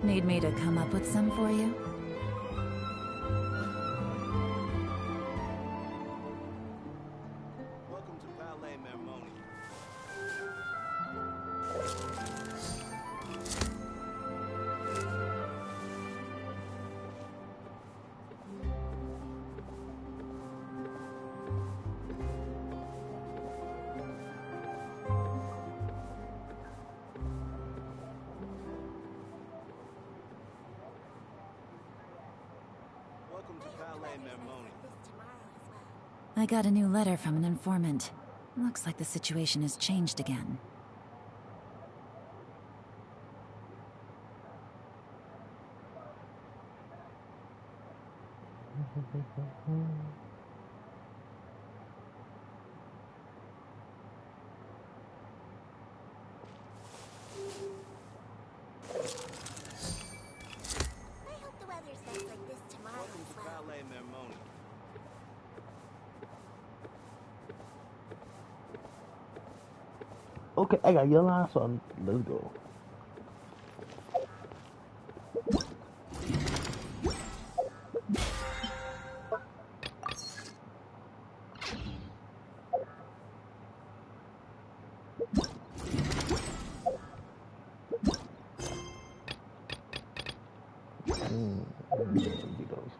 Need me to come up with some for you? Welcome to Palais Mermoni. Welcome to Palais Mermoni. I got a new letter from an informant. Looks like the situation has changed again. I hope the weather's best like this tomorrow Welcome as to well. Palais Mermoni. Okay, I got Yelan, so let's go. Get those.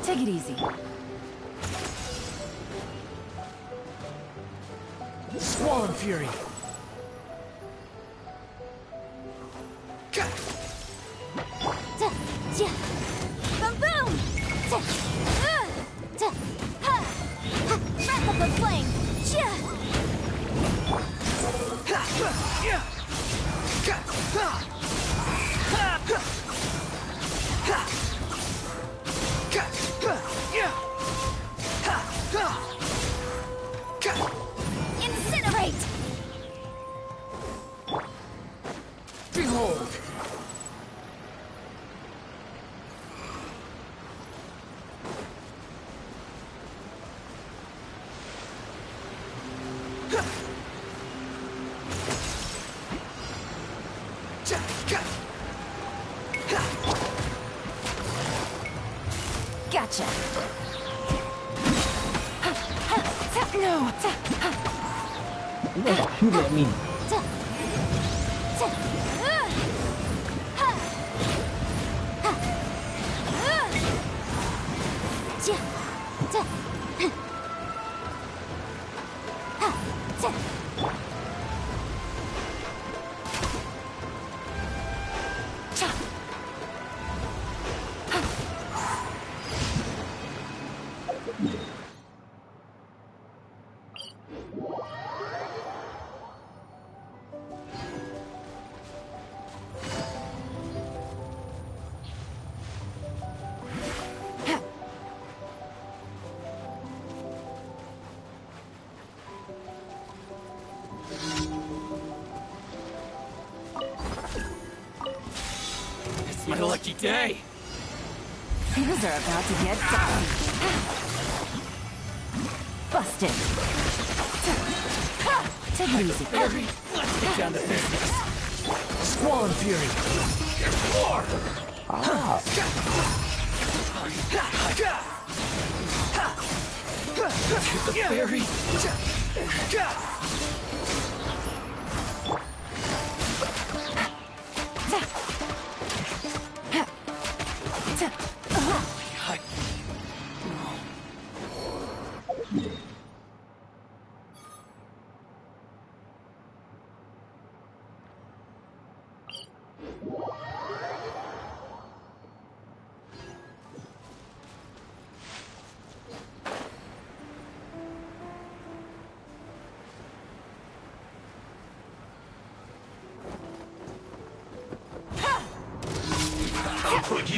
Take it easy. Swollen Fury. Boom boom! Breath of the flame! Incinerate! Behold! Gotcha. No. You gonna shoot at me. It's my lucky day! Things are about to get dicey. Busted. Take it easy. Fury, let's get down to business! Swollen Fury! War! Ah. The fairy!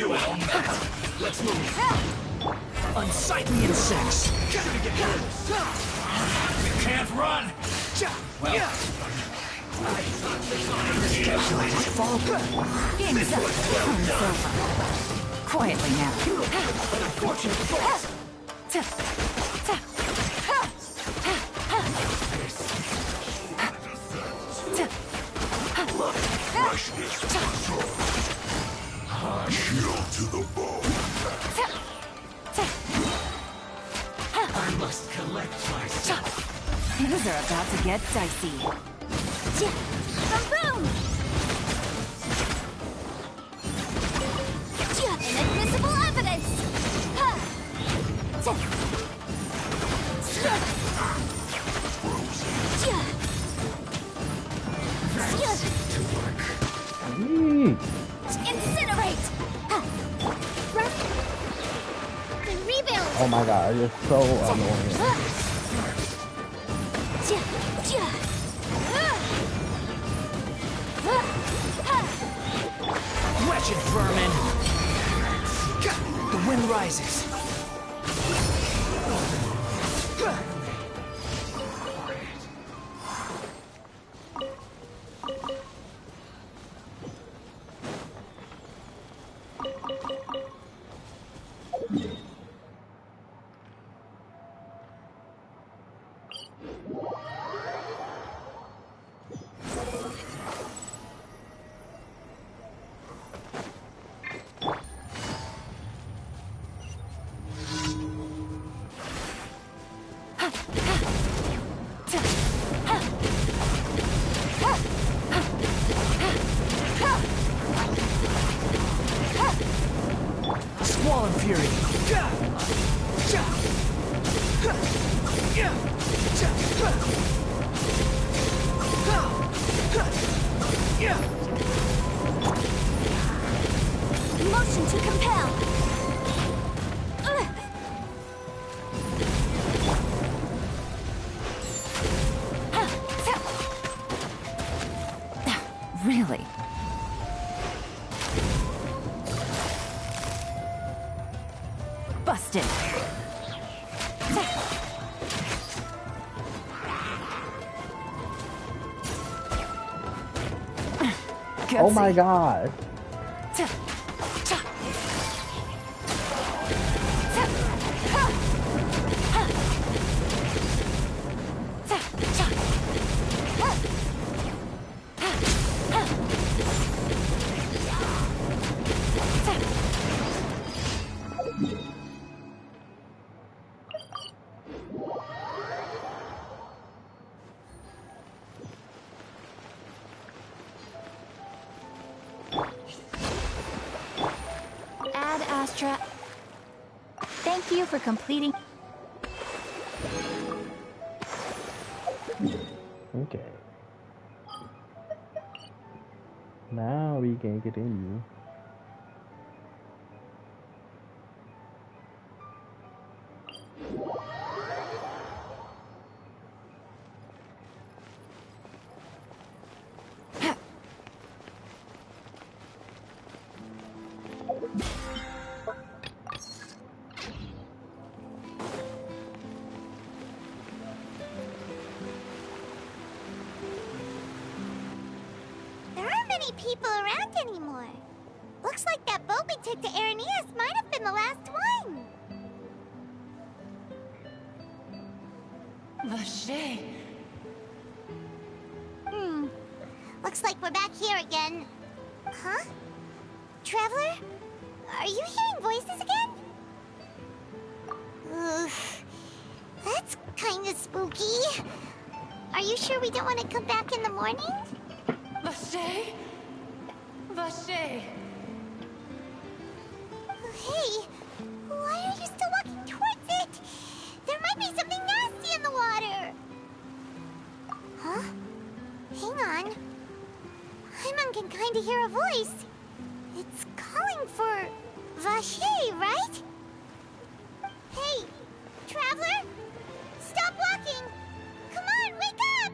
Let's move. Unsightly insects. You can't run. Well, calculated fall. Game's up. Time's over. Quietly now. An unfortunate fault. Shield to the bone. I must collect myself. Things are about to get dicey. Boom! Inadmissible evidence! Incinerate! The rebuild! Oh my god, you're so annoying. Wretched vermin. The wind rises. Squall and fury. Motion to compel! Really? Busted. Oh my god. Ad Astra. Thank you for completing. Okay. Now we can continue. There aren't many people around anymore. Looks like that boat we took to Araneas might have been the last one. Vache. Looks like we're back here again. Huh? Traveler? Are you hearing voices again? Ugh. That's kinda spooky. Are you sure we don't want to come back in the morning? Vache? Vache. Hey, why are you still walking towards it? There might be something nasty in the water. Huh? Hang on. Paimon can kinda hear a voice. It's calling for Vache, right? Hey, Traveler? Stop walking! Come on, wake up!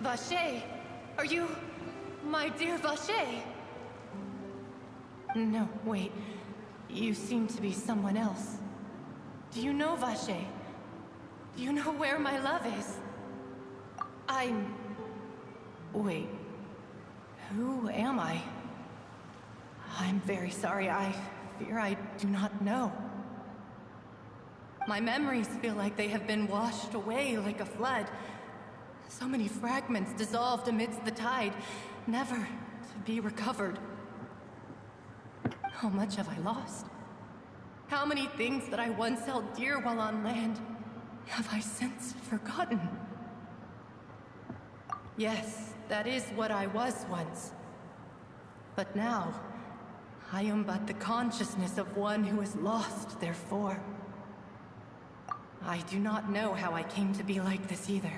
Vache, are you my dear Vache? No, wait. You seem to be someone else. Do you know Vache? Do you know where my love is? Wait. Who am I? I'm very sorry. I fear I do not know. My memories feel like they have been washed away like a flood. So many fragments dissolved amidst the tide, never to be recovered. How much have I lost? How many things that I once held dear while on land have I since forgotten? Yes, that is what I was once. But now, I am but the consciousness of one who is lost, therefore. I do not know how I came to be like this either.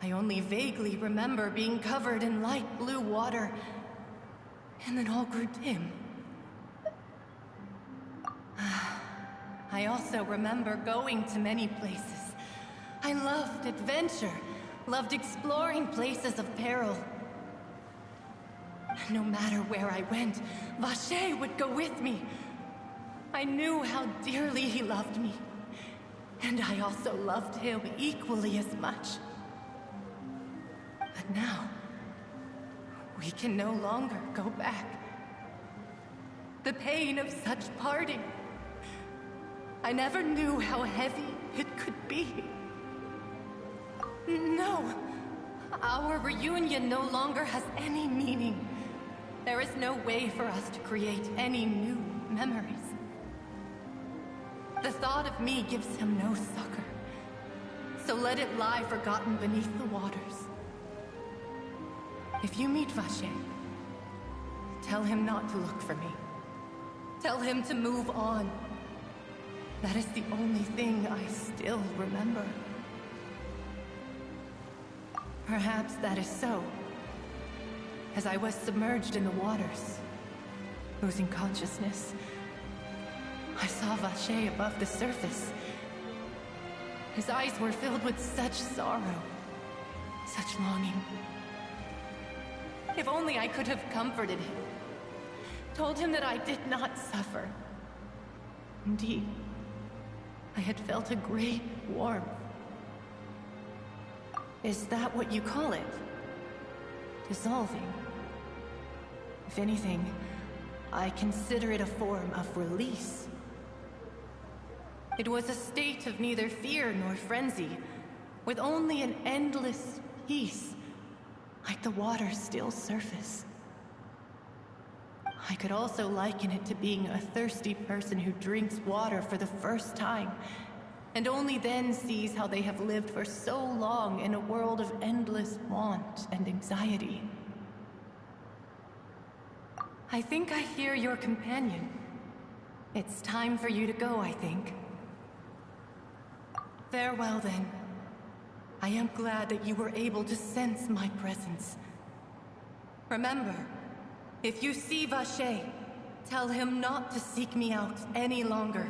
I only vaguely remember being covered in light blue water, and then all grew dim. I also remember going to many places. I loved adventure, loved exploring places of peril. No matter where I went, Vache would go with me. I knew how dearly he loved me, and I also loved him equally as much. But now, we can no longer go back. The pain of such parting, I never knew how heavy it could be. No, our reunion no longer has any meaning. There is no way for us to create any new memories. The thought of me gives him no succor, so let it lie forgotten beneath the waters. If you meet Vache, tell him not to look for me. Tell him to move on. That is the only thing I still remember. Perhaps that is so. As I was submerged in the waters, losing consciousness, I saw Vache above the surface. His eyes were filled with such sorrow, such longing. If only I could have comforted him, told him that I did not suffer. Indeed, I had felt a great warmth. Is that what you call it? Dissolving? If anything, I consider it a form of release. It was a state of neither fear nor frenzy, with only an endless peace, like the water's still surface. I could also liken it to being a thirsty person who drinks water for the first time, and only then sees how they have lived for so long in a world of endless want and anxiety. I think I hear your companion. It's time for you to go, I think. Farewell, then. I am glad that you were able to sense my presence. Remember, if you see Vache, tell him not to seek me out any longer.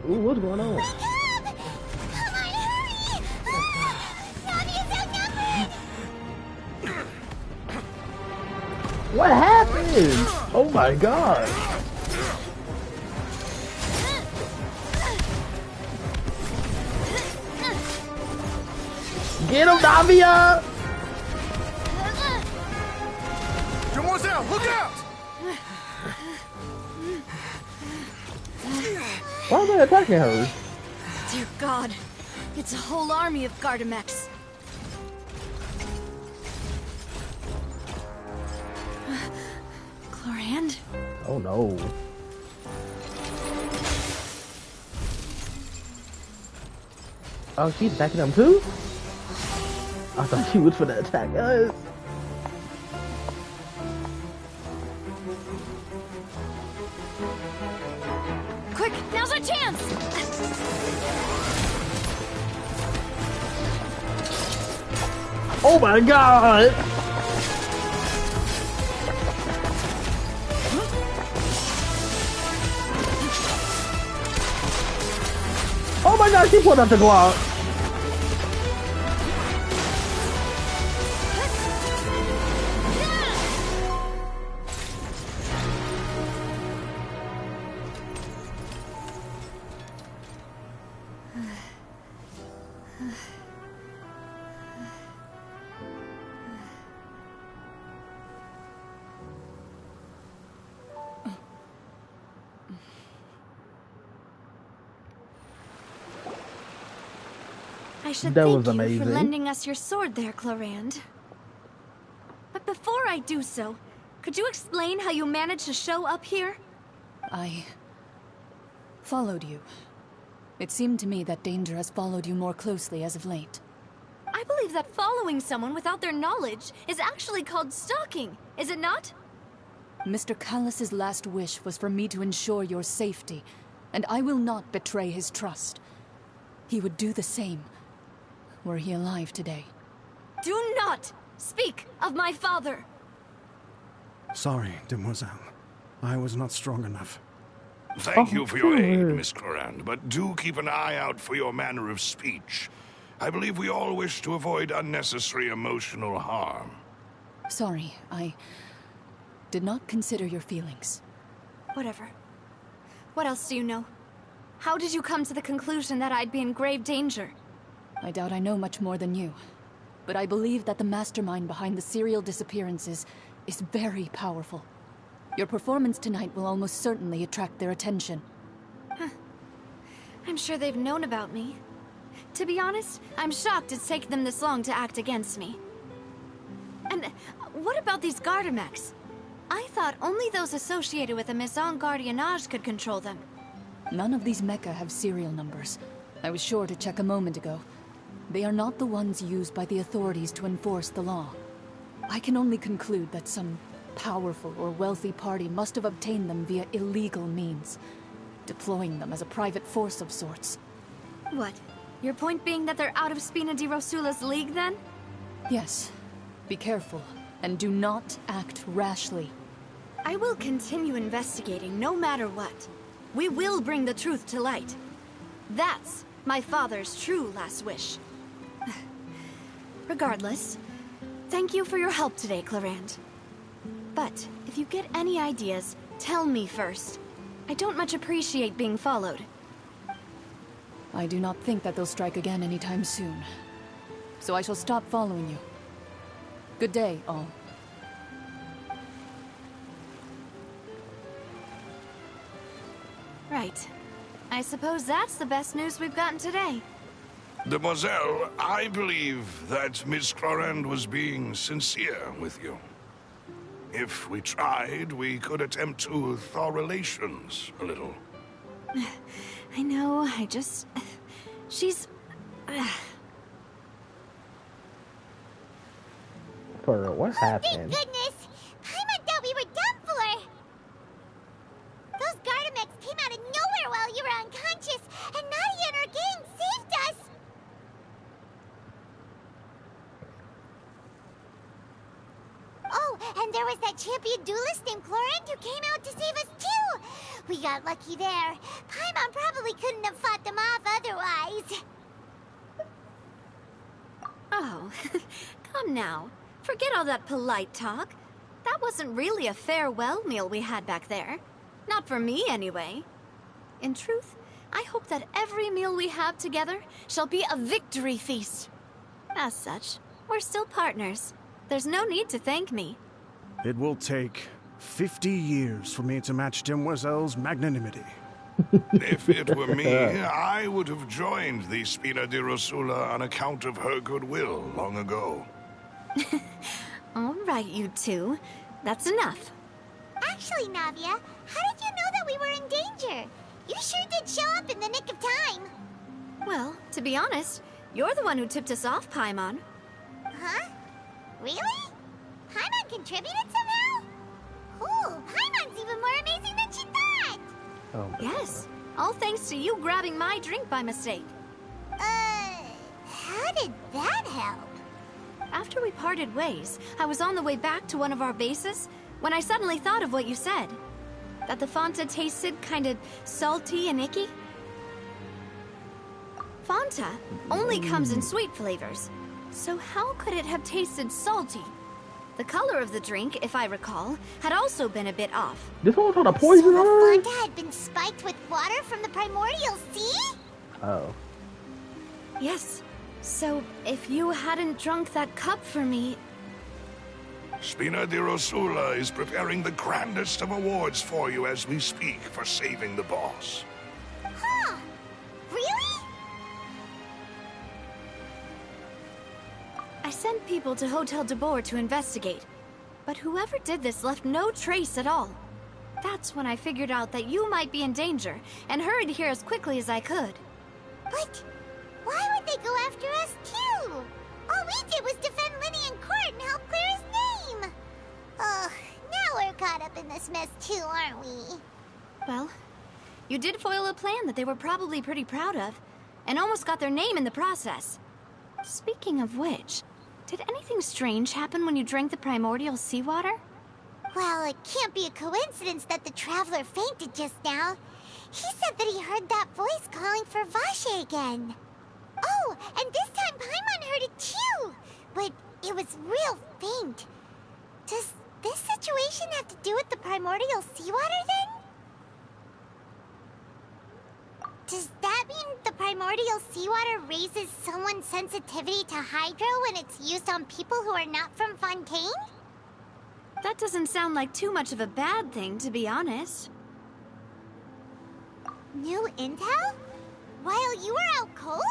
Ooh, what's going on? Come on, hurry! Navia's outnumbered! What happened? Oh my god. Get him, Navia! Demoiselle, look out! Why are they attacking her? Dear God, it's a whole army of Gardamex. Chlorand? Oh no. Oh, she's attacking them too? I thought she was for the attack us. Quick, now's our chance! Oh my god! my god, she pulled out the Glock. I should That thank was you amazing. for lending us your sword there, Clarand. But before I do so, could you explain how you managed to show up here? I followed you. It seemed to me that danger has followed you more closely as of late. I believe that following someone without their knowledge is actually called stalking, is it not? Mr. Callus's last wish was for me to ensure your safety, and I will not betray his trust. He would do the same, were he alive today. Do not speak of my father! Sorry, demoiselle. I was not strong enough. Thank you for your aid, Miss Corand, but do keep an eye out for your manner of speech. I believe we all wish to avoid unnecessary emotional harm. Sorry, I did not consider your feelings. Whatever. What else do you know? How did you come to the conclusion that I'd be in grave danger? I doubt I know much more than you, but I believe that the mastermind behind the serial disappearances is very powerful. Your performance tonight will almost certainly attract their attention. I'm sure they've known about me. To be honest, I'm shocked it's taken them this long to act against me. And what about these Gardamex? I thought only those associated with the Maison Gardiennage could control them. None of these mecha have serial numbers. I was sure to check a moment ago. They are not the ones used by the authorities to enforce the law. I can only conclude that some powerful or wealthy party must have obtained them via illegal means, deploying them as a private force of sorts. What? Your point being that they're out of Spina di Rosula's league, then? Yes. Be careful, and do not act rashly. I will continue investigating no matter what. We will bring the truth to light. That's my father's true last wish. Regardless, thank you for your help today, Clarand. But if you get any ideas, tell me first. I don't much appreciate being followed. I do not think that they'll strike again anytime soon. So I shall stop following you. Good day, all. Right. I suppose that's the best news we've gotten today. Demoiselle, I believe that Miss Corand was being sincere with you. If we tried, we could attempt to thaw relations a little. I know, she's... For real, what Thank happened? goodness! Paimon thought we were done for! Those Gardamex came out of nowhere while you were unconscious, and Nadia and her gang saved us! Oh, and there was that champion duelist named Clarand who came out to save us too! We got lucky there. Paimon probably couldn't have fought them off otherwise. Oh, come now. Forget all that polite talk. That wasn't really a farewell meal we had back there. Not for me, anyway. In truth, I hope that every meal we have together shall be a victory feast. As such, we're still partners. There's no need to thank me. It will take 50 years for me to match Demoiselle's magnanimity. If it were me, I would have joined the Spina di Rosula on account of her goodwill long ago. All right, you two. That's enough. Actually, Navia, how did you know that we were in danger? You sure did show up in the nick of time. Well, to be honest, you're the one who tipped us off, Paimon. Huh? Really? Paimon contributed somehow? Cool, Paimon's even more amazing than she thought! Oh my Yes, all thanks to you grabbing my drink by mistake. How did that help? After we parted ways, I was on the way back to one of our bases when I suddenly thought of what you said. That the Fonta tasted kind of salty and icky. Fanta only comes in sweet flavors, so how could it have tasted salty? The color of the drink, if I recall, had also been a bit off. This one was trying to poison So the her? Fonta had been spiked with water from the primordial sea? Oh. Yes. So, if you hadn't drunk that cup for me... Spina di Rosula is preparing the grandest of awards for you as we speak for saving the boss. Huh. Really? I sent people to Hotel de Boer to investigate, but whoever did this left no trace at all. That's when I figured out that you might be in danger, and hurried here as quickly as I could. But why would they go after us too? All we did was defend Linny in court and help clear his name. Ugh, now we're caught up in this mess too, aren't we? Well, you did foil a plan that they were probably pretty proud of, and almost got their name in the process. Speaking of which, did anything strange happen when you drank the primordial seawater? Well, it can't be a coincidence that the traveler fainted just now. He said that he heard that voice calling for Vache again. Oh, and this time Paimon heard it too, but it was real faint. Does this situation have to do with the primordial seawater then? Does that mean the primordial seawater raises someone's sensitivity to hydro when it's used on people who are not from Fontaine? That doesn't sound like too much of a bad thing, to be honest. New intel? While you were out cold?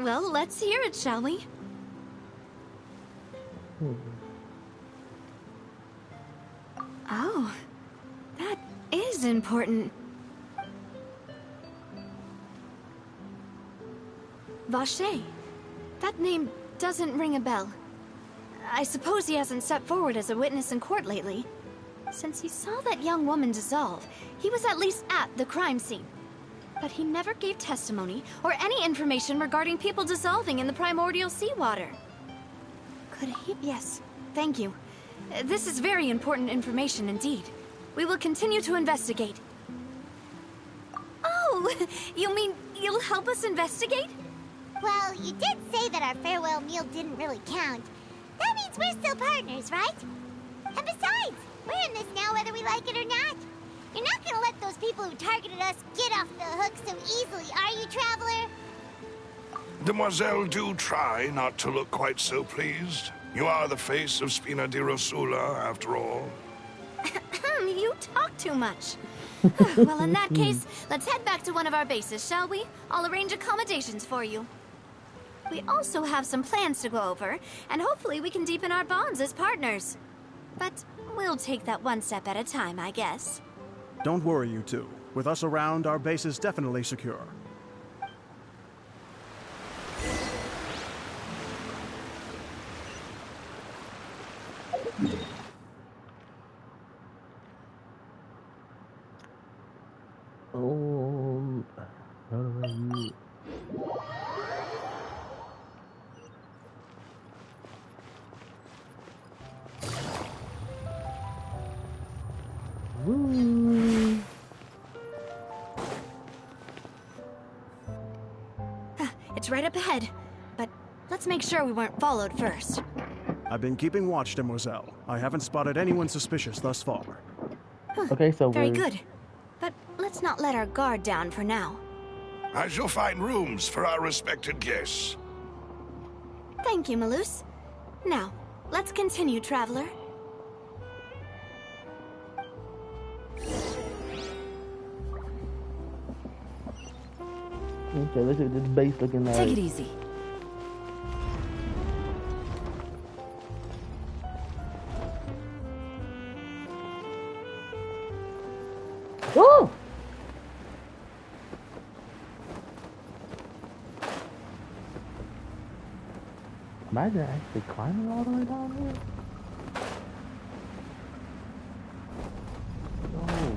Well, let's hear it, shall we? Oh, that is important. Vache. That name doesn't ring a bell. I suppose he hasn't stepped forward as a witness in court lately. Since he saw that young woman dissolve, he was at least at the crime scene. But he never gave testimony or any information regarding people dissolving in the primordial seawater. Could he? Yes, thank you. This is very important information indeed. We will continue to investigate. Oh, you mean you'll help us investigate? Well, you did say that our farewell meal didn't really count. That means we're still partners, right? And besides, we're in this now whether we like it or not. You're not gonna let those people who targeted us get off the hook so easily, are you, Traveler? Demoiselle, do try not to look quite so pleased. You are the face of Spina di Rosula, after all. You talk too much. Well, in that case, let's head back to one of our bases, shall we? I'll arrange accommodations for you. We also have some plans to go over, and hopefully we can deepen our bonds as partners. But we'll take that one step at a time, I guess. Don't worry, you two. With us around, our base is definitely secure. It's right up ahead, but let's make sure we weren't followed first. I've been keeping watch, Demoiselle. I haven't spotted anyone suspicious thus far. Okay, so Very good. But let's not let our guard down for now. I shall find rooms for our respected guests. Thank you, Malus. Now, let's continue, Traveler. Okay, let's see what this base looking like. Take it easy. Oh! Imagine actually climbing all the way down here. Oh.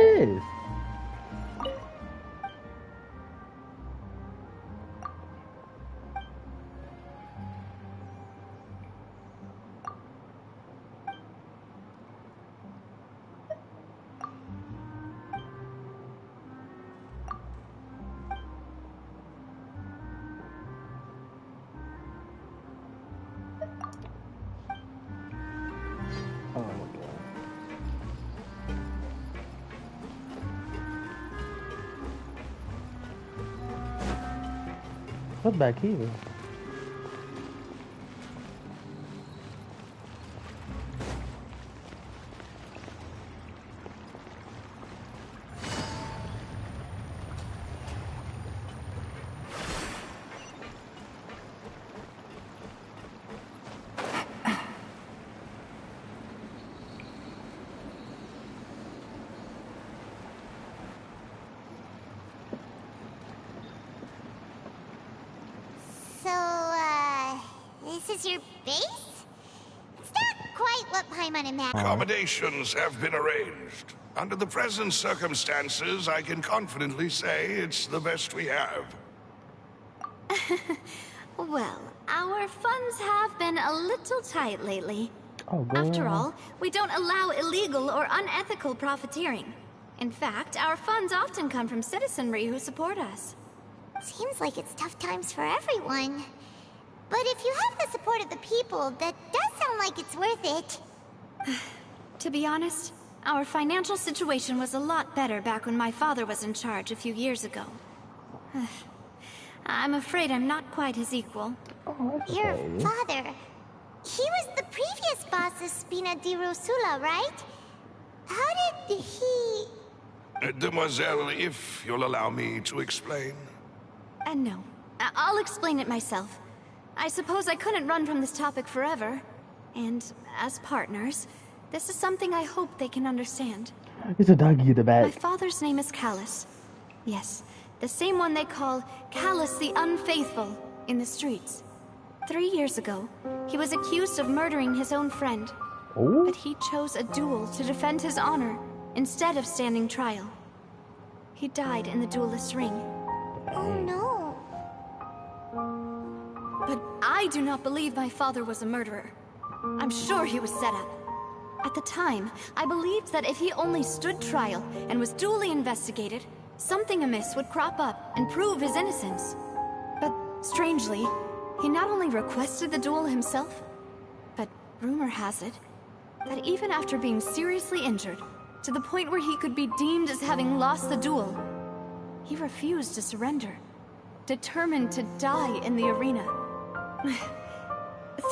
is. Oh my god. What's back here? So, this is your base? It's not quite what Paimon imagined. Accommodations have been arranged. Under the present circumstances, I can confidently say it's the best we have. Well, our funds have been a little tight lately. Oh, girl. After all, we don't allow illegal or unethical profiteering. In fact, our funds often come from citizenry who support us. Seems like it's tough times for everyone. But if you have the support of the people, that does sound like it's worth it. To be honest, our financial situation was a lot better back when my father was in charge a few years ago. I'm afraid I'm not quite his equal. Oh, that's Your okay. father, he was the previous boss of Spina di Rosula, right? How did he... Demoiselle, if you'll allow me to explain. No, I'll explain it myself. I suppose I couldn't run from this topic forever. And as partners, this is something I hope they can understand. It's a doggy in the My back. father's name is Callus. Yes, the same one they call Callus the Unfaithful in the streets. 3 years ago, he was accused of murdering his own friend. Oh, But he chose a duel to defend his honor instead of standing trial. He died in the duelist's ring. Oh no. But I do not believe my father was a murderer. I'm sure he was set up. At the time, I believed that if he only stood trial and was duly investigated, something amiss would crop up and prove his innocence. But strangely, he not only requested the duel himself, but rumor has it that even after being seriously injured, to the point where he could be deemed as having lost the duel, he refused to surrender, determined to die in the arena.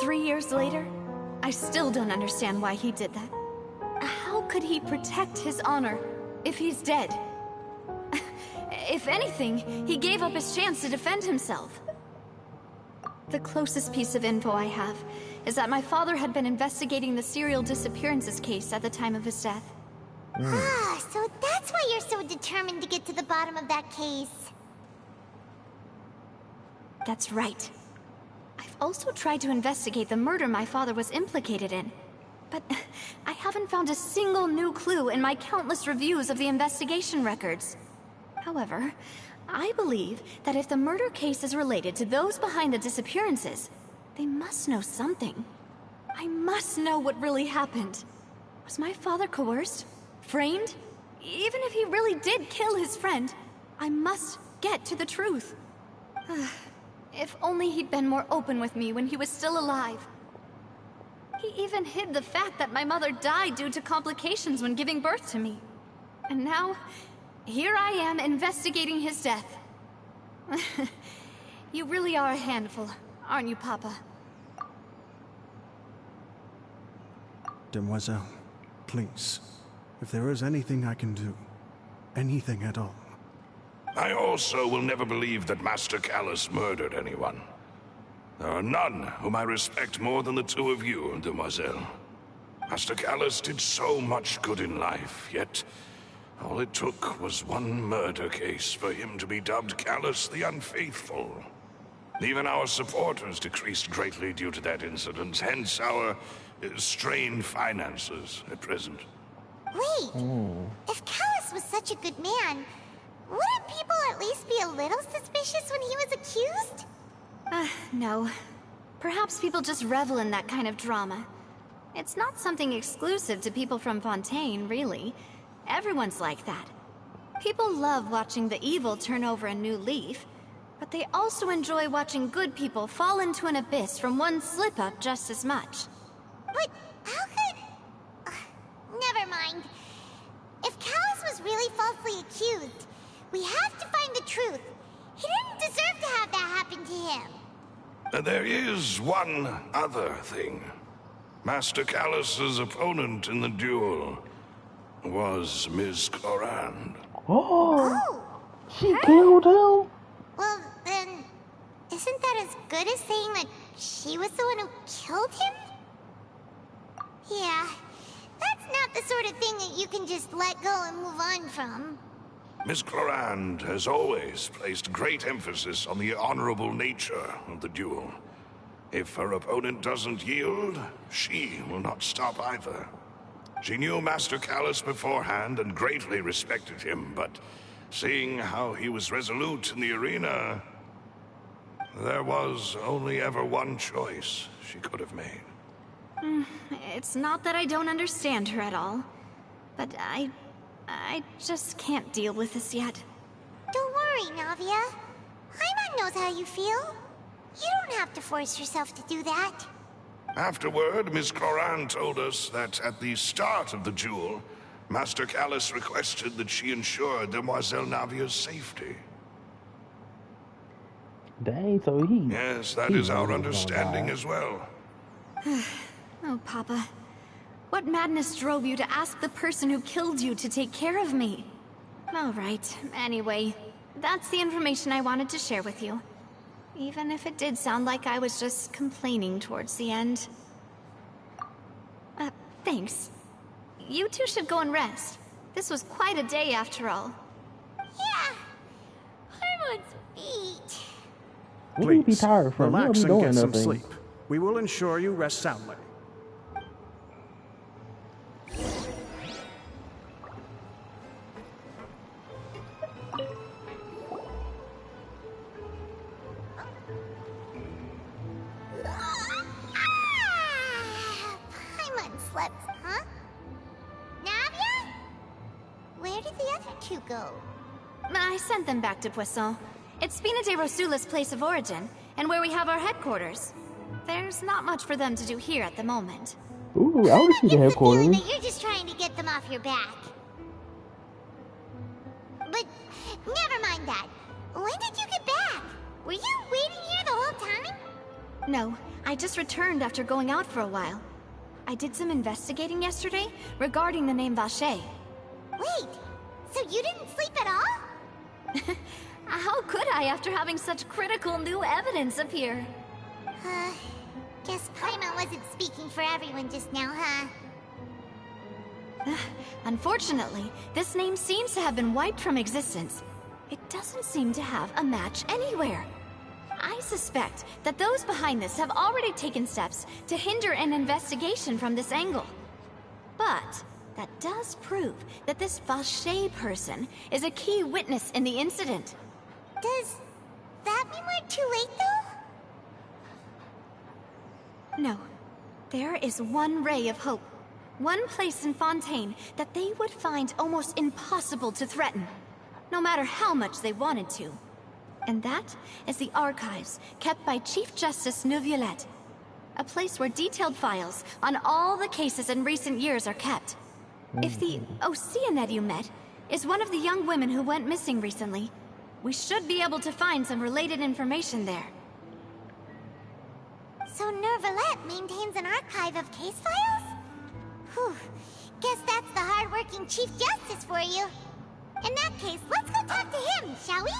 3 years later, I still don't understand why he did that. How could he protect his honor if he's dead? If anything, he gave up his chance to defend himself. The closest piece of info I have is that my father had been investigating the serial disappearances case at the time of his death. Ah, so that's why you're so determined to get to the bottom of that case. That's right. I've also tried to investigate the murder my father was implicated in, but I haven't found a single new clue in my countless reviews of the investigation records. However, I believe that if the murder case is related to those behind the disappearances, they must know something. I must know what really happened. Was my father coerced? Framed? Even if he really did kill his friend, I must get to the truth. If only he'd been more open with me when he was still alive. He even hid the fact that my mother died due to complications when giving birth to me. And now, here I am investigating his death. You really are a handful, aren't you, Papa? Demoiselle, please, if there is anything I can do, anything at all, I also will never believe that Master Callus murdered anyone. There are none whom I respect more than the two of you, Demoiselle. Master Callus did so much good in life, yet all it took was one murder case for him to be dubbed Callus the Unfaithful. Even our supporters decreased greatly due to that incident, hence our strained finances at present. Wait, if Callus Callus was such a good man, wouldn't people at least be a little suspicious when he was accused? No. Perhaps people just revel in that kind of drama. It's not something exclusive to people from Fontaine, really. Everyone's like that. People love watching the evil turn over a new leaf, but they also enjoy watching good people fall into an abyss from one slip-up just as much. But how could... never mind. If Callus was really falsely accused, we have to find the truth. He didn't deserve to have that happen to him. There is one other thing. Master Callus's opponent in the duel was Ms. Clorand. Oh, she killed him? Well, then, isn't that as good as saying that she was the one who killed him? Yeah, that's not the sort of thing that you can just let go and move on from. Miss Clorand has always placed great emphasis on the honorable nature of the duel. If her opponent doesn't yield, she will not stop either. She knew Master Callus beforehand and greatly respected him, but seeing how he was resolute in the arena, there was only ever one choice she could have made. It's not that I don't understand her at all, but I just can't deal with this yet. Don't worry, Navia. Paimon knows how you feel. You don't have to force yourself to do that. Afterward, Miss Clorand told us that at the start of the duel, Master Callus requested that she ensure Demoiselle Navia's safety. Dang, so he... Yes, that is our understanding as well. Oh, Papa. What madness drove you to ask the person who killed you to take care of me? All right, anyway, that's the information I wanted to share with you. Even if it did sound like I was just complaining towards the end. Thanks. You two should go and rest. This was quite a day after all. Yeah. Paimon's beat. What do you be tired from? You don't relax be and doing get some nothing. sleep. We will ensure you rest soundly. Paimon slept, huh? Navia? Where did the other two go? I sent them back to Poisson. It's Spina de Rosula's place of origin, and where we have our headquarters. There's not much for them to do here at the moment. Ooh, I want to see the It's the feeling headquarters. that you're just trying to get them off your back. But never mind that. When did you get back? Were you waiting here the whole time? No, I just returned after going out for a while. I did some investigating yesterday regarding the name Vacher. Wait, so you didn't sleep at all? How could I after having such critical new evidence appear? Guess Paimon wasn't speaking for everyone just now, huh? Unfortunately, this name seems to have been wiped from existence. It doesn't seem to have a match anywhere. I suspect that those behind this have already taken steps to hinder an investigation from this angle. But that does prove that this Vacher person is a key witness in the incident. Does that mean we're too late, though? No. There is one ray of hope. One place in Fontaine that they would find almost impossible to threaten, no matter how much they wanted to. And that is the archives kept by Chief Justice Neuvillette. A place where detailed files on all the cases in recent years are kept. If the Oceanette you met is one of the young women who went missing recently, we should be able to find some related information there. So Neuvillette maintains an archive of case files? Whew. Guess that's the hard-working Chief Justice for you. In that case, let's go talk to him, shall we?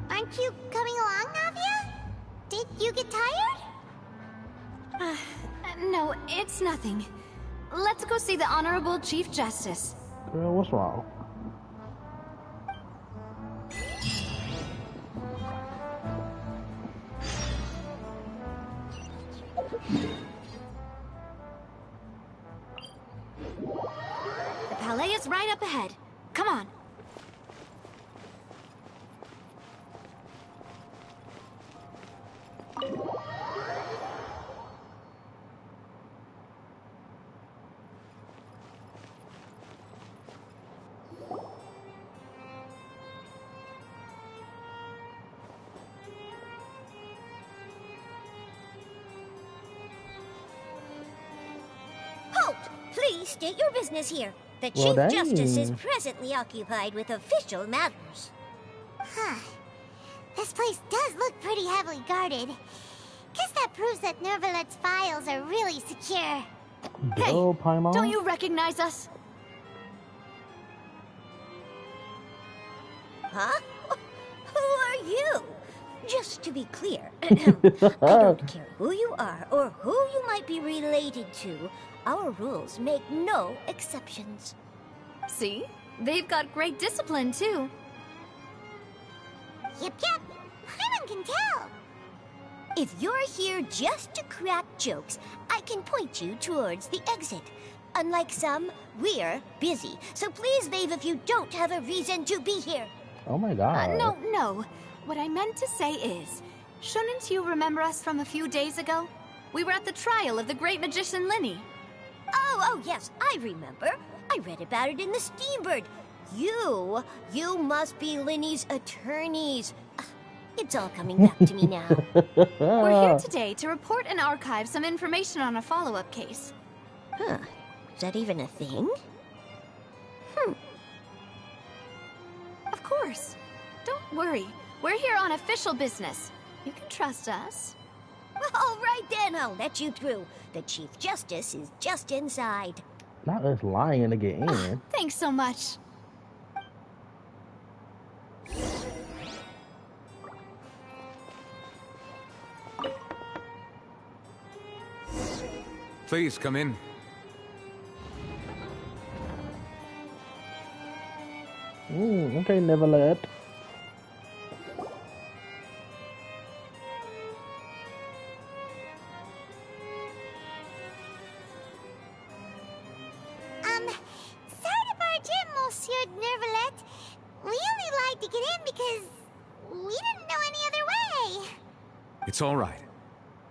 Aren't you coming along, Navia? Did you get tired? No, it's nothing. Let's go see the Honorable Chief Justice. Girl, what's wrong? way is right up ahead. Come on. Halt! Please state your business here. The Well, Chief Justice is dang. presently occupied with official matters. Huh. This place does look pretty heavily guarded. Guess that proves that Nervalet's files are really secure. Hey, Go, Paimon. don't you recognize us? Huh? Who are you? Just to be clear, I don't care who you are or who you might be related to. Our rules make no exceptions. See? They've got great discipline, too. Yep. Paimon can tell. If you're here just to crack jokes, I can point you towards the exit. Unlike some, we're busy. So please leave if you don't have a reason to be here. Oh my god. No. What I meant to say is, shouldn't you remember us from a few days ago? We were at the trial of the great magician Linny. Oh, yes, I remember. I read about it in the Steambird. You must be Linny's attorneys. It's all coming back to me now. We're here today to report and archive some information on a follow-up case. Huh. Is that even a thing? Of course. Don't worry. We're here on official business. You can trust us. All right then, I'll let you through. The Chief Justice is just inside. Not us lying to get in. Thanks so much. Please come in. Okay, Neverlet. Sorry to barge in, Monsieur Nervalet. We only lied to get in because we didn't know any other way. It's all right.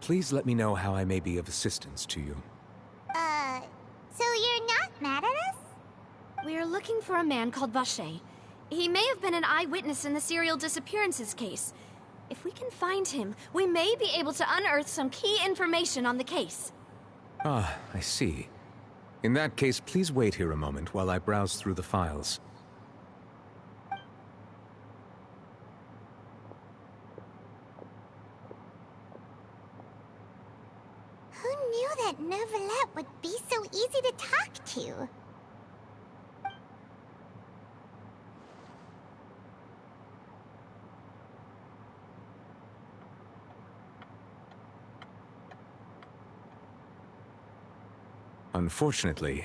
Please let me know how I may be of assistance to you. So you're not mad at us? We're looking for a man called Vacher. He may have been an eyewitness in the serial disappearances case. If we can find him, we may be able to unearth some key information on the case. Ah, I see. In that case, please wait here a moment while I browse through the files. Who knew that Nervalet would be so easy to talk to? Unfortunately,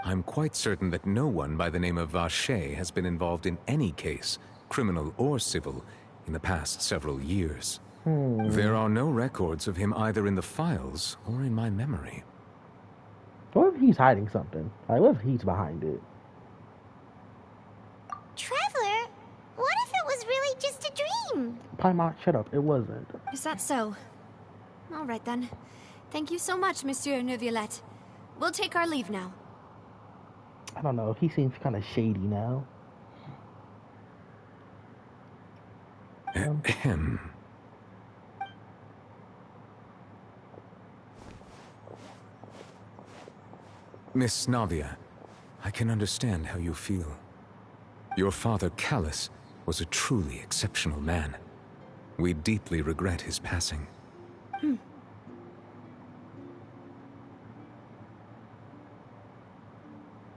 I'm quite certain that no one by the name of Vacher has been involved in any case, criminal or civil, in the past several years. There are no records of him either in the files or in my memory. What if he's hiding something? Like, what if he's behind it? Traveler, what if it was really just a dream? Paimon, shut up. It wasn't. Is that so? All right then. Thank you so much, Monsieur Neuvillette. We'll take our leave now. I don't know. He seems kind of shady now. Ahem. Miss Navia, I can understand how you feel. Your father, Callus, was a truly exceptional man. We deeply regret his passing.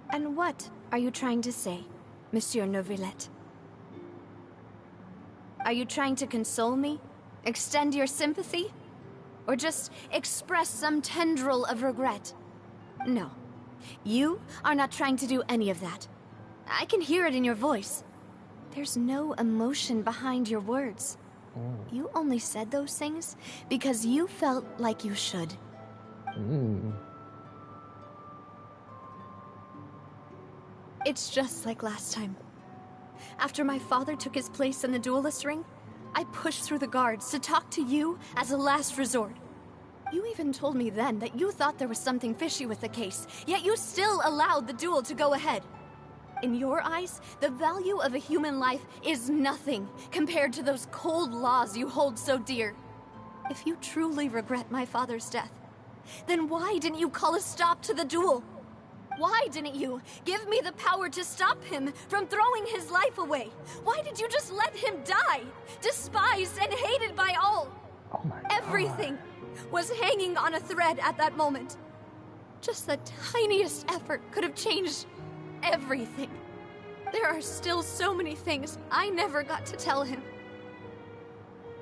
And what are you trying to say, Monsieur Neuvillette? Are you trying to console me? Extend your sympathy? Or just express some tendril of regret? No. You are not trying to do any of that. I can hear it in your voice. There's no emotion behind your words. You only said those things because you felt like you should. It's just like last time. After my father took his place in the duelist ring, I pushed through the guards to talk to you as a last resort. You even told me then that you thought there was something fishy with the case, yet you still allowed the duel to go ahead. In your eyes, the value of a human life is nothing compared to those cold laws you hold so dear. If you truly regret my father's death, then why didn't you call a stop to the duel? Why didn't you give me the power to stop him from throwing his life away? Why did you just let him die, despised and hated by all? Oh my God. Everything was hanging on a thread at that moment. Just the tiniest effort could have changed everything. There are still so many things I never got to tell him.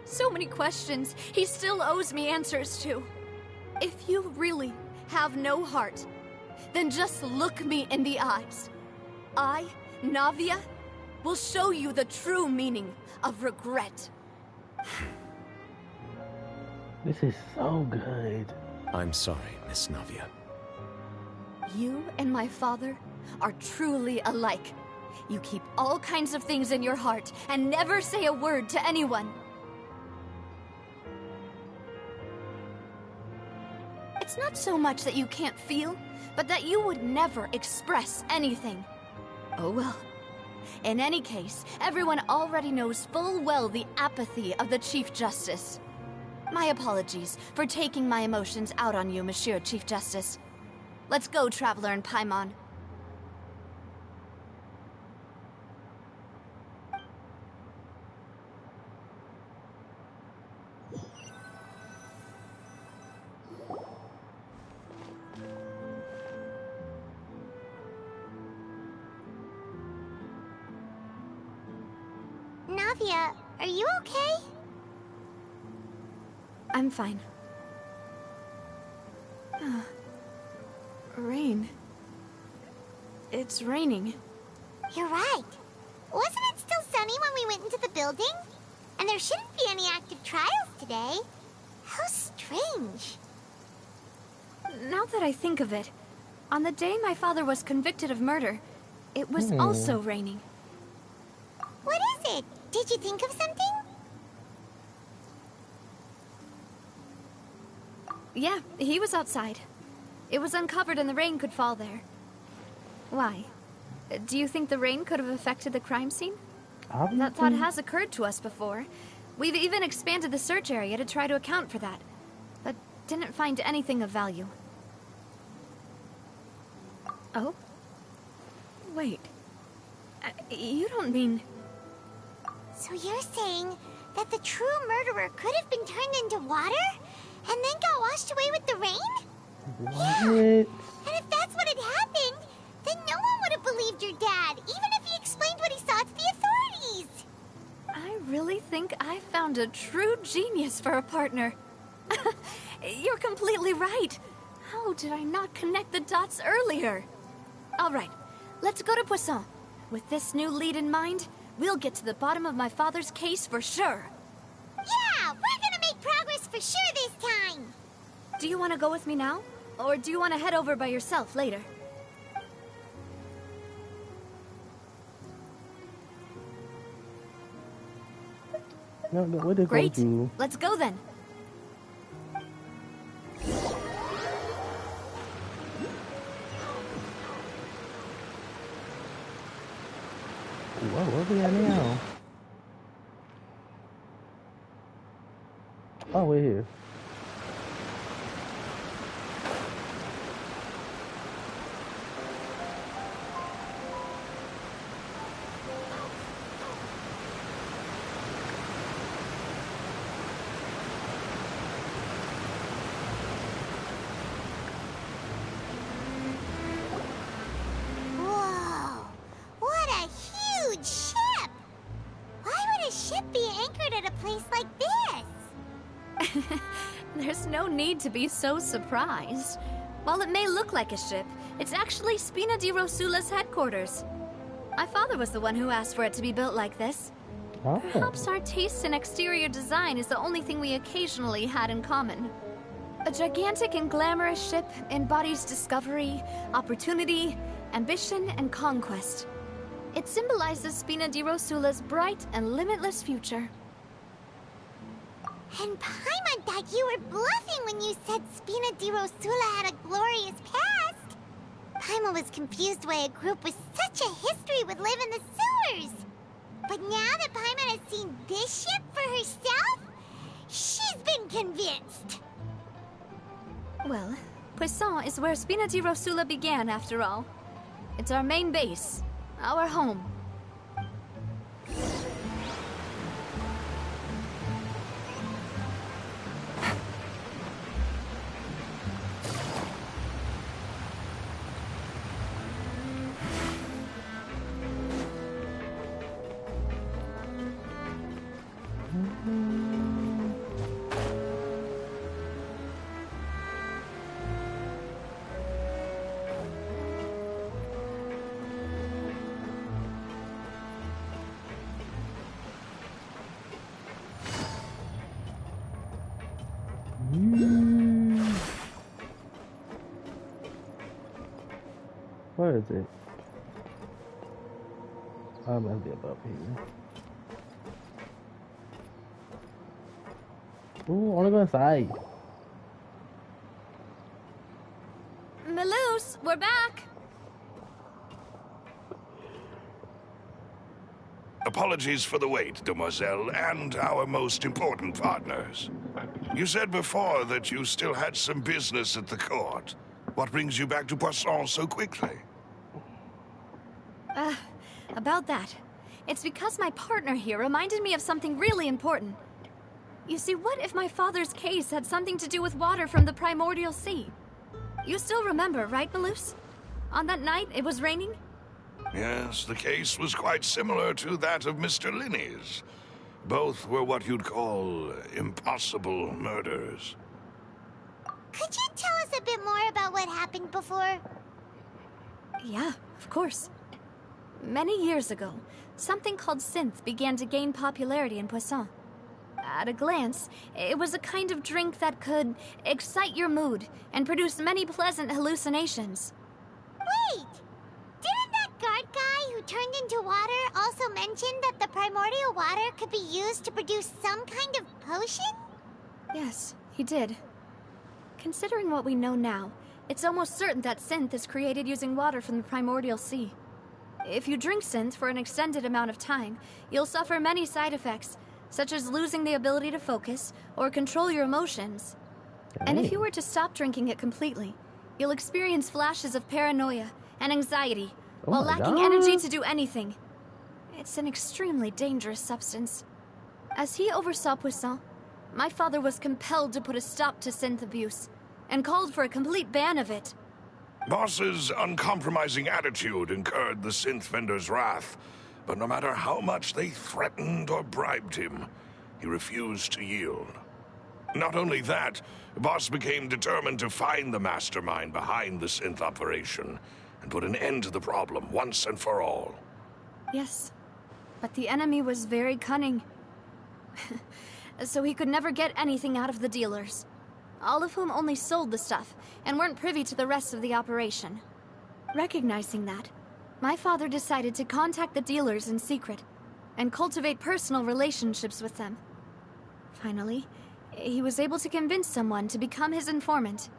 So many questions he still owes me answers to. If you really have no heart, then just look me in the eyes. I, Navia, will show you the true meaning of regret. This is so good. I'm sorry, Miss Navia. You and my father are truly alike. You keep all kinds of things in your heart and never say a word to anyone. It's not so much that you can't feel, but that you would never express anything. Oh well. In any case, everyone already knows full well the apathy of the Chief Justice. My apologies for taking my emotions out on you, Monsieur Chief Justice. Let's go, Traveler and Paimon. Navia, are you okay? I'm fine. Rain. It's raining. You're right. Wasn't it still sunny when we went into the building? And there shouldn't be any active trials today. How strange. Now that I think of it, on the day my father was convicted of murder, it was also raining. What is it? Did you think of something? Yeah, he was outside. It was uncovered and the rain could fall there. Why? Do you think the rain could have affected the crime scene? That thought has occurred to us before. We've even expanded the search area to try to account for that, but didn't find anything of value. Oh? Wait. You don't mean... So you're saying that the true murderer could have been turned into water? And then got washed away with the rain? What? Yeah. And if that's what had happened, then no one would have believed your dad, even if he explained what he saw to the authorities. I really think I found a true genius for a partner. You're completely right. How did I not connect the dots earlier? All right, let's go to Poisson. With this new lead in mind, we'll get to the bottom of my father's case for sure. Yeah, we're gonna make progress for sure this time. Do you want to go with me now? Or do you want to head over by yourself later? No, where did Great. Go to? Let's go then. Whoa, where we at now? Oh, we're here. Whoa, what a huge ship! Why would a ship be anchored at a place like this? There's no need to be so surprised. While it may look like a ship, it's actually Spina di Rosula's headquarters. My father was the one who asked for it to be built like this. Oh. Perhaps our taste in exterior design is the only thing we occasionally had in common. A gigantic and glamorous ship embodies discovery, opportunity, ambition, and conquest. It symbolizes Spina di Rosula's bright and limitless future. And Paimon thought you were bluffing when you said Spina di Rosula had a glorious past. Paimon was confused why a group with such a history would live in the sewers. But now that Paimon has seen this ship for herself, she's been convinced. Well, Poisson is where Spina di Rosula began, after all. It's our main base, our home. Where is it? I must be above here. Ooh, I wanna go inside. Maloose, we're back! Apologies for the wait, demoiselle, and our most important partners. You said before that you still had some business at the court. What brings you back to Poisson so quickly? About that. It's because my partner here reminded me of something really important. You see, what if my father's case had something to do with water from the primordial sea? You still remember, right, Maloose? On that night, it was raining? Yes, the case was quite similar to that of Mr. Linney's. Both were what you'd call impossible murders. Could you tell us a bit more about what happened before? Yeah, of course. Many years ago, something called synth began to gain popularity in Poisson. At a glance, it was a kind of drink that could excite your mood and produce many pleasant hallucinations. Wait! Didn't that guard guy who turned into water also mention that the primordial water could be used to produce some kind of potion? Yes, he did. Considering what we know now, it's almost certain that synth is created using water from the primordial sea. If you drink synth for an extended amount of time, you'll suffer many side effects, such as losing the ability to focus or control your emotions. And if you were to stop drinking it completely, you'll experience flashes of paranoia and anxiety while lacking energy to do anything. It's an extremely dangerous substance. As he oversaw Poisson, my father was compelled to put a stop to synth abuse and called for a complete ban of it. Boss's uncompromising attitude incurred the synth vendor's wrath, but no matter how much they threatened or bribed him, he refused to yield. Not only that, Boss became determined to find the mastermind behind the synth operation and put an end to the problem once and for all. Yes, but the enemy was very cunning. So he could never get anything out of the dealers, all of whom only sold the stuff and weren't privy to the rest of the operation. Recognizing that, my father decided to contact the dealers in secret and cultivate personal relationships with them. Finally, he was able to convince someone to become his informant.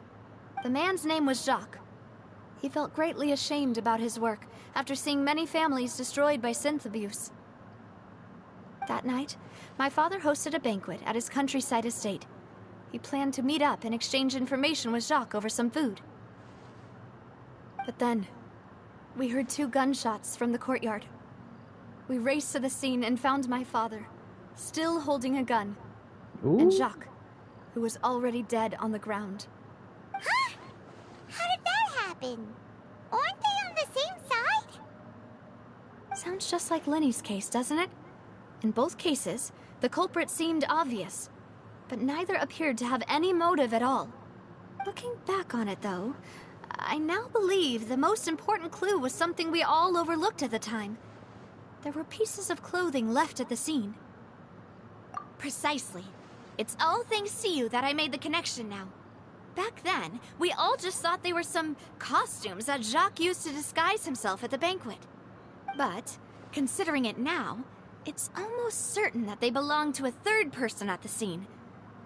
The man's name was Jacques. He felt greatly ashamed about his work after seeing many families destroyed by synth abuse. That night, my father hosted a banquet at his countryside estate. He planned to meet up and exchange information with Jacques over some food. But then, we heard 2 gunshots from the courtyard. We raced to the scene and found my father, still holding a gun, and Jacques, who was already dead on the ground. Huh? How did that happen? Aren't they on the same side? Sounds just like Lenny's case, doesn't it? In both cases, the culprit seemed obvious, but neither appeared to have any motive at all. Looking back on it, though, I now believe the most important clue was something we all overlooked at the time. There were pieces of clothing left at the scene. Precisely. It's all thanks to you that I made the connection now. Back then, we all just thought they were some costumes that Jacques used to disguise himself at the banquet. But, considering it now, it's almost certain that they belong to a third person at the scene.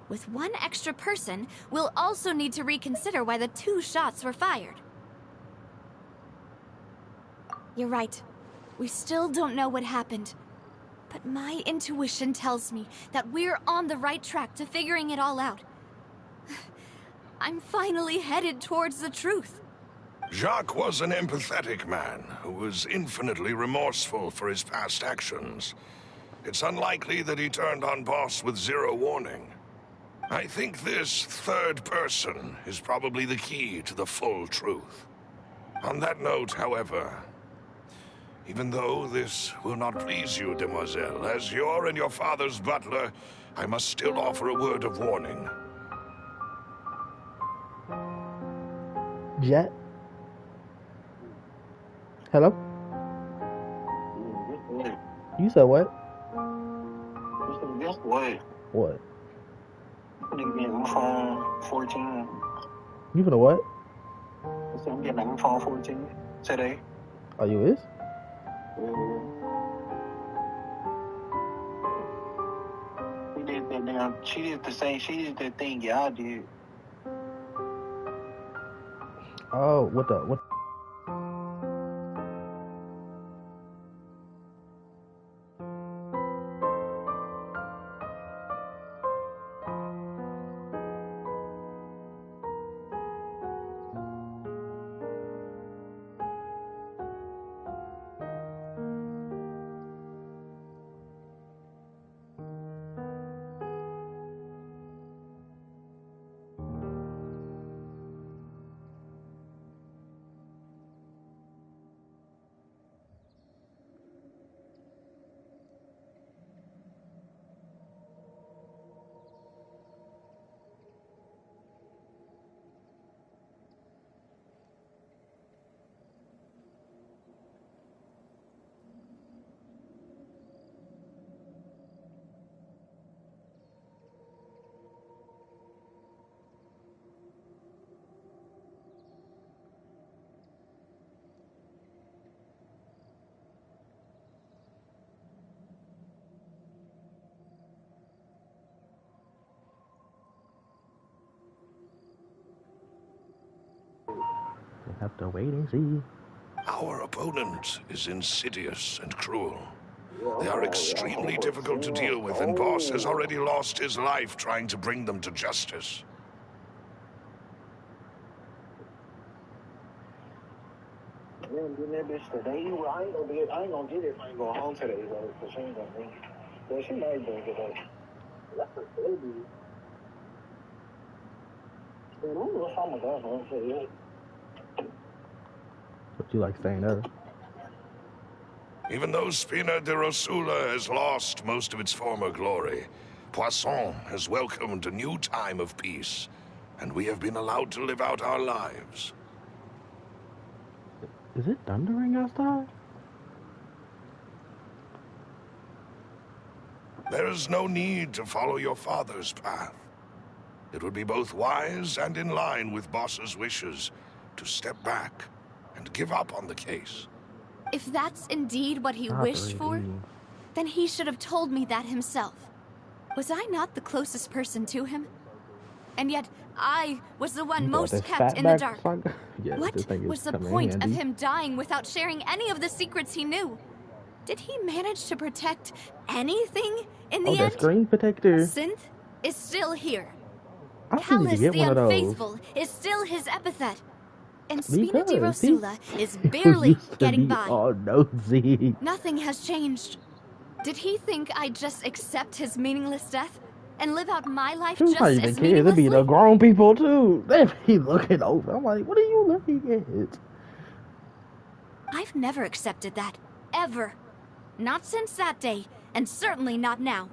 With one extra person, we'll also need to reconsider why the 2 shots were fired. You're right. We still don't know what happened. But my intuition tells me that we're on the right track to figuring it all out. I'm finally headed towards the truth. Jacques was an empathetic man who was infinitely remorseful for his past actions. It's unlikely that he turned on Boss with 0 warning. I think this third person is probably the key to the full truth. On that note, however, even though this will not please you, demoiselle, as your and your father's butler, I must still offer a word of warning. Jet? Hello? You said what? Guess what? What? I'm gonna get an iPhone 14. You finna what? I said I'm getting an iPhone 14 today. Oh, you is? We did that damn. She did the same. She did that thing y'all did. Oh, what? Have to wait and see. Our opponent is insidious and cruel. They are extremely difficult to deal with, and Boss has already lost his life trying to bring them to justice. Man, getting that bitch today. I ain't gonna get it if I ain't going home today, though. Cause she ain't gonna bring it. But she might bring it though. That's a baby. Man, I don't know if I'm gonna go home today. But you like staying there? Even though Spina de Rosula has lost most of its former glory, Poisson has welcomed a new time of peace, and we have been allowed to live out our lives. Is it thundering outside? There is no need to follow your father's path. It would be both wise and in line with Boss's wishes to step back and give up on the case. If that's indeed what he wished for, then he should have told me that himself. Was I not the closest person to him? And yet, I was the one most kept in the dark. Yeah, what was the point of him dying without sharing any of the secrets he knew? Did he manage to protect anything in the end? That screen protector. Synth is still here. I need to Callous get the one of those. Unfaithful is still his epithet. And Spina di Rosula is barely getting by. Oh, nosy. Nothing has changed. Did he think I'd just accept his meaningless death and live out my life She just not as even kids. It meaninglessly? be the grown people too. They be looking over. I'm like, what are you looking at? I've never accepted that. Ever. Not since that day, and certainly not now.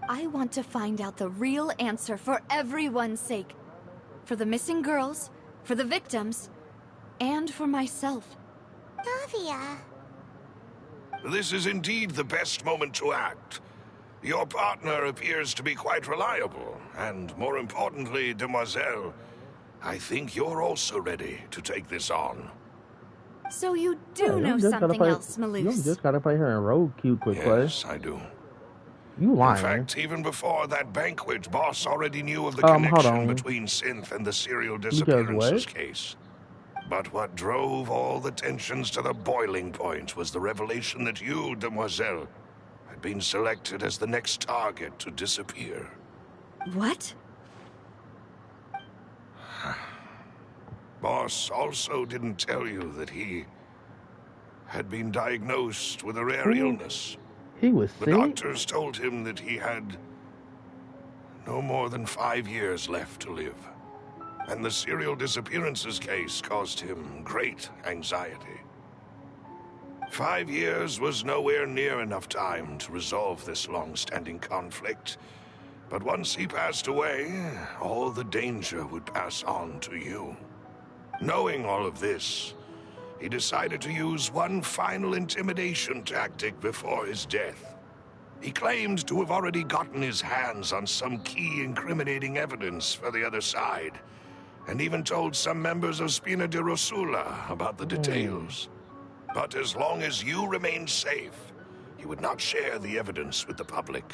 I want to find out the real answer for everyone's sake. For the missing girls, for the victims, and for myself. Navia. This is indeed the best moment to act. Your partner appears to be quite reliable, and more importantly, demoiselle, I think you're also ready to take this on. So you do Hey, know something else, You Maloose. just gotta play her in road cute quick play. Yes, I do. You lying. In fact, even before that banquet, Boss already knew of the hold connection on. between Synth and the serial Because disappearances what? case. But what drove all the tensions to the boiling point was the revelation that you, Demoiselle, had been selected as the next target to disappear. What? Boss also didn't tell you that he had been diagnosed with a rare illness. He was The sick? doctors told him that he had no more than 5 years left to live. And the serial disappearances case caused him great anxiety. 5 years was nowhere near enough time to resolve this long-standing conflict. But once he passed away, all the danger would pass on to you. Knowing all of this, he decided to use one final intimidation tactic before his death. He claimed to have already gotten his hands on some key incriminating evidence for the other side, and even told some members of Spina di Rosula about the details. But as long as you remained safe, he would not share the evidence with the public.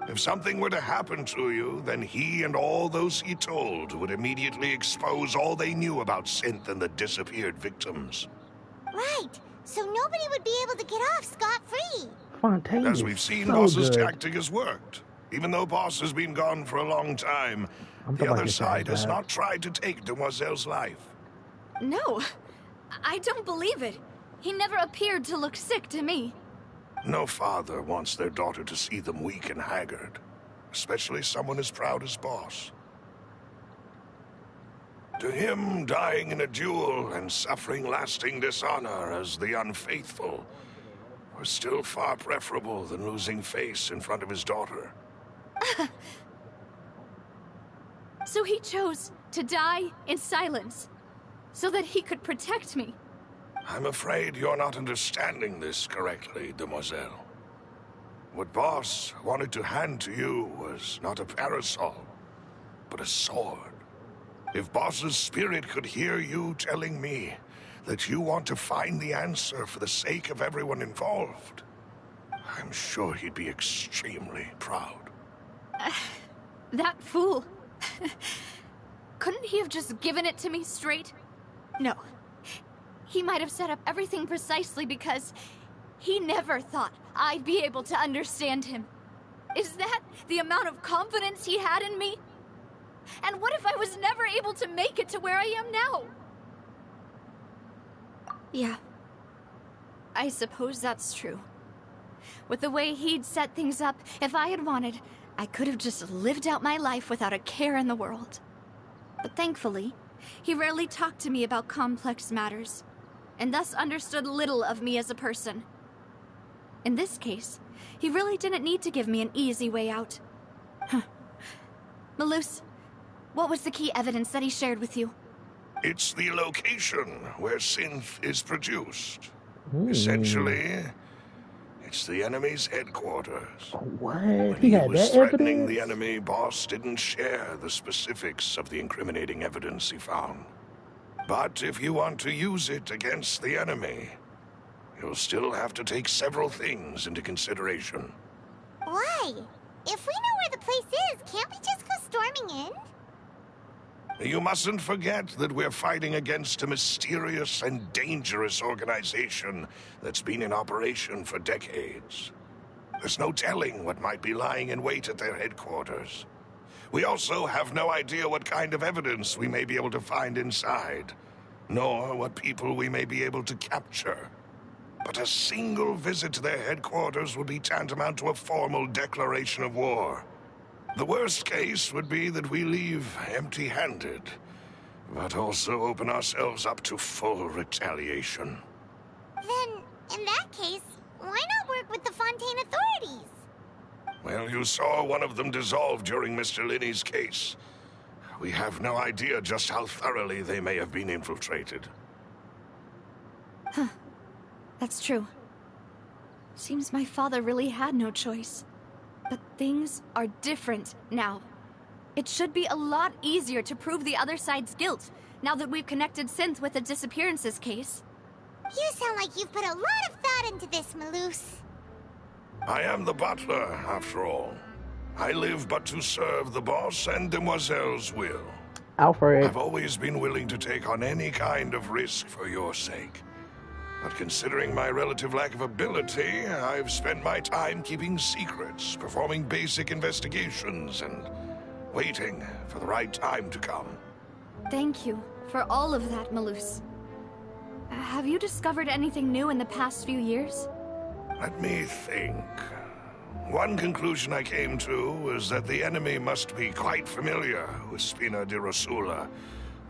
If something were to happen to you, then he and all those he told would immediately expose all they knew about Synth and the disappeared victims. Right, so nobody would be able to get off scot-free. Fontaine As is we've seen, so Boss's good. tactic has worked. Even though Boss has been gone for a long time, I'm the talking about other his side has back. not tried to take Demoiselle's life. No, I don't believe it. He never appeared to look sick to me. No father wants their daughter to see them weak and haggard, especially someone as proud as Boss. To him, dying in a duel and suffering lasting dishonor as the unfaithful was still far preferable than losing face in front of his daughter. So he chose to die in silence, so that he could protect me. I'm afraid you're not understanding this correctly, Demoiselle. What Boss wanted to hand to you was not a parasol, but a sword. If Boss's spirit could hear you telling me that you want to find the answer for the sake of everyone involved, I'm sure he'd be extremely proud. That fool. Couldn't he have just given it to me straight? No. He might have set up everything precisely because he never thought I'd be able to understand him. Is that the amount of confidence he had in me? And what if I was never able to make it to where I am now? Yeah. I suppose that's true. With the way he'd set things up, if I had wanted, I could have just lived out my life without a care in the world. But thankfully, he rarely talked to me about complex matters, and thus understood little of me as a person. In this case, he really didn't need to give me an easy way out. Huh. Maloose, what was the key evidence that he shared with you? It's the location where Synth is produced. Essentially, it's the enemy's headquarters. What? When He had was that threatening evidence? the enemy, Boss didn't share the specifics of the incriminating evidence he found. But if you want to use it against the enemy, you'll still have to take several things into consideration. Why? If we know where the place is, can't we just go storming in? You mustn't forget that we're fighting against a mysterious and dangerous organization that's been in operation for decades. There's no telling what might be lying in wait at their headquarters. We also have no idea what kind of evidence we may be able to find inside, nor what people we may be able to capture. But a single visit to their headquarters would be tantamount to a formal declaration of war. The worst case would be that we leave empty-handed, but also open ourselves up to full retaliation. Then, in that case, why not work with the Fontaine authorities? Well, you saw one of them dissolve during Mr. Linney's case. We have no idea just how thoroughly they may have been infiltrated. Huh. That's true. Seems my father really had no choice. But things are different now. It should be a lot easier to prove the other side's guilt, now that we've connected Synth with the disappearances case. You sound like you've put a lot of thought into this, Maloose. I am the butler, after all. I live but to serve the boss and Demoiselle's will. Alfred. I've always been willing to take on any kind of risk for your sake. But considering my relative lack of ability, I've spent my time keeping secrets, performing basic investigations, and waiting for the right time to come. Thank you for all of that, Maloose. Have you discovered anything new in the past few years? Let me think. One conclusion I came to was that the enemy must be quite familiar with Spina di Rosula,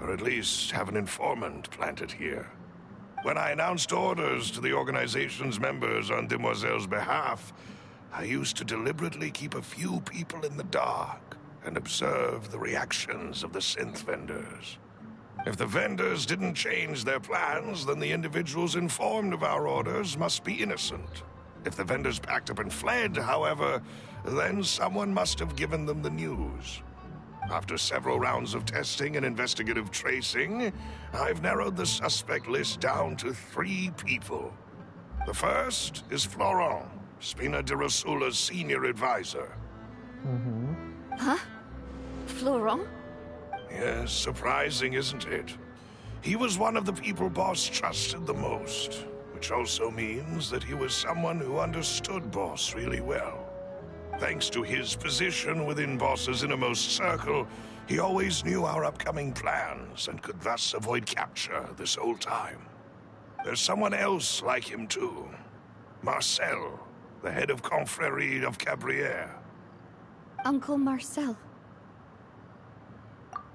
or at least have an informant planted here. When I announced orders to the organization's members on Demoiselle's behalf, I used to deliberately keep a few people in the dark and observe the reactions of the synth vendors. If the vendors didn't change their plans, then the individuals informed of our orders must be innocent. If the vendors packed up and fled, however, then someone must have given them the news. After several rounds of testing and investigative tracing, I've narrowed the suspect list down to 3 people. The first is Florent, Spina di Rosula's senior advisor. Huh? Florent? Yes, surprising, isn't it? He was one of the people Boss trusted the most, which also means that he was someone who understood Boss really well. Thanks to his position within Boss's innermost circle, he always knew our upcoming plans and could thus avoid capture this whole time. There's someone else like him too. Marcel, the head of Confrérie of Cabrières. Uncle Marcel.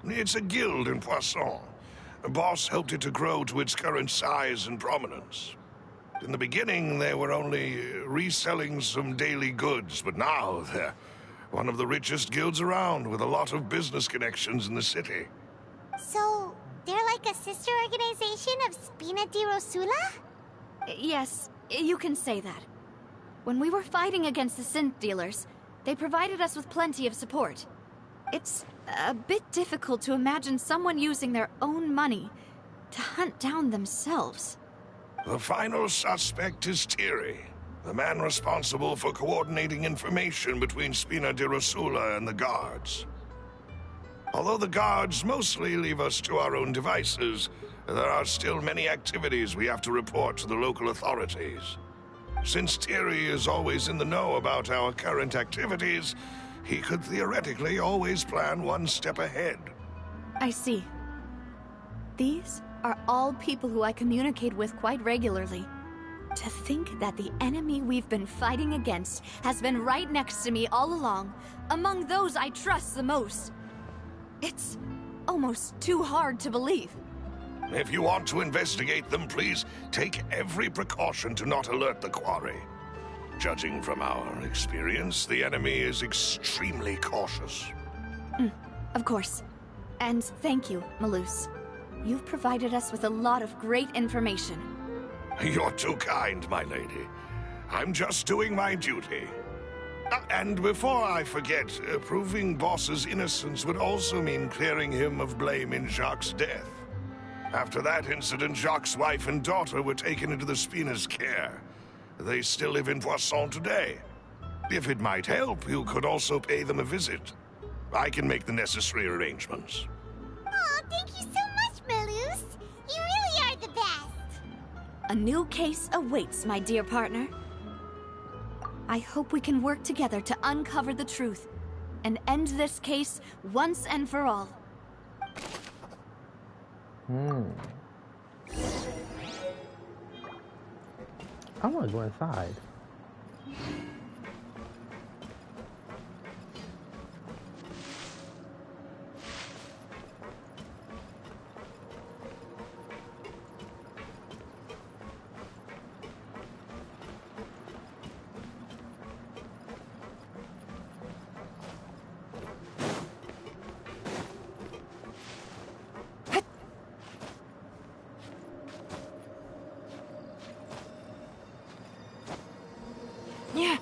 It's a guild in Poisson. Boss helped it to grow to its current size and prominence. In the beginning, they were only reselling some daily goods, but now they're one of the richest guilds around, with a lot of business connections in the city. So, they're like a sister organization of Spina di Rosula? Yes, you can say that. When we were fighting against the synth dealers, they provided us with plenty of support. It's a bit difficult to imagine someone using their own money to hunt down themselves. The final suspect is Thierry, the man responsible for coordinating information between Spina di Rosula and the guards. Although the guards mostly leave us to our own devices, there are still many activities we have to report to the local authorities. Since Thierry is always in the know about our current activities, he could theoretically always plan one step ahead. I see. These are all people who I communicate with quite regularly. To think that the enemy we've been fighting against has been right next to me all along, among those I trust the most. It's almost too hard to believe. If you want to investigate them, please take every precaution to not alert the quarry. Judging from our experience, the enemy is extremely cautious. Of course. And thank you, Maloose. You've provided us with a lot of great information. You're too kind, my lady. I'm just doing my duty. And before I forget, proving Boss's innocence would also mean clearing him of blame in Jacques' death. After that incident, Jacques' wife and daughter were taken into the Spina's care. They still live in Poisson today. If it might help, you could also pay them a visit. I can make the necessary arrangements. Oh, thank you so much, Maloose. You really are the best. A new case awaits, my dear partner. I hope we can work together to uncover the truth and end this case once and for all. I want to go inside. Yeah.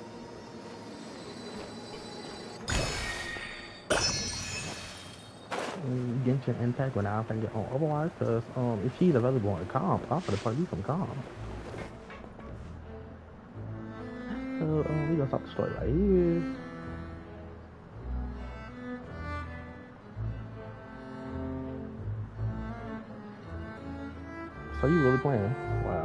Genshin Impact when I can get on Overwatch, because if she's available on comp, I'm gonna play you some comp. So we gonna stop the story right here. So you really playing? Wow.